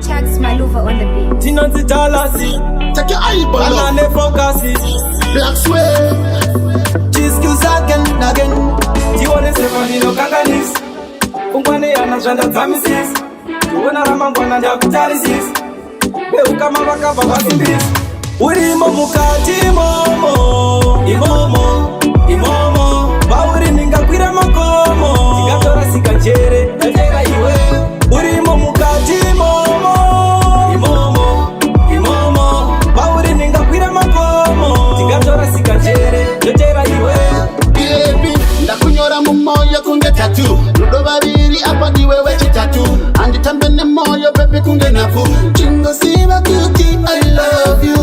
Chucks Maluva on the beat. Tinonzi Dalasi, take your eyeball off. Banane Focasi, Black Sway, Chisku again. Tiwone Stefanino Kanganis, Ungwane Yana Janda Zamisis, Tiwona Ramangwana Jakutarisis, Beukama Bakaba Basimbis, Urimo Mukati Imomo, Bauri Ningakwira Makomo, Tigatora Sikachere, Najera Iwe, Urimo Mukati Imomo, Bauri Ningakwira Makomo, Tigatora Sikachere, Najera Iwe. baby, ndakunyora mu moyo kunge tattoo. Rudo babiri apa diwe wechi tattoo. Andi tambene moyo baby kunge nafu. Chingo siva cutie, I love you.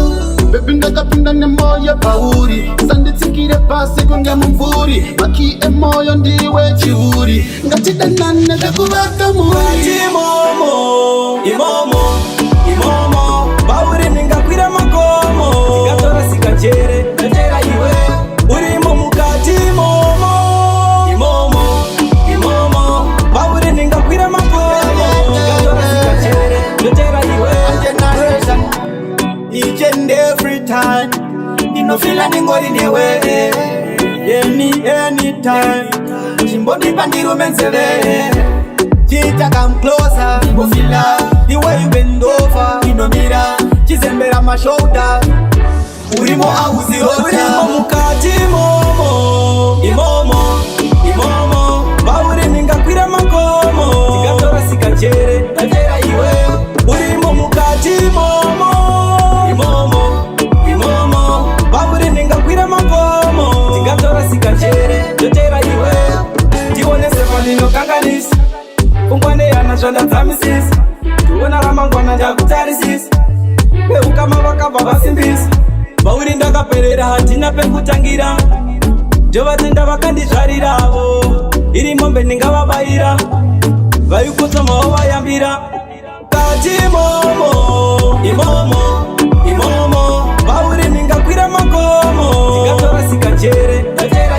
Baby ndakapinda ne moyo pauri. Sandi tikire pasi kunge mumvuri. Maki e moyo ndiwe chihuri. Ngatida nane kakubaka muri. Imomo, Bauri Ningakwira Makomo, Tigatora Sikachere, Najera Iwe, Urimo Mukati Imomo, Bauri Ningakwira Makomo, Tigatora Sikachere, Najera Iwe. Generation, each and every time. Nino fila ningori newe, anytime, Chimboni Bandiru Menzele. Chita come closer, Go fila, the way you bend over. Ino mira, Chizembera my shoulder. Urimo auzi Urimo hota. Mukati Imomo, Bauri Ningakwira Makomo, Tigatora Sikachere, Najera Iwe, Urimo Mukati Imomo, Bauri Ningakwira Makomo, Tigatora Sikachere, Najera Iwe, Tiwone Stefanino Kanganis, Ungwane Yana Janda Zamisis, Tiwona Ramangwana Jakutarisis, Beukama Bakaba Basimbis, Bauri ndakaperera hatina pekutangira, Jovatenda vakandizvariravo, iri mombe ndingavabayira, vaikutoma vayambira. Kati Imomo, Bauri Ningakwira Makomo, Tigatora Sikachere, Najera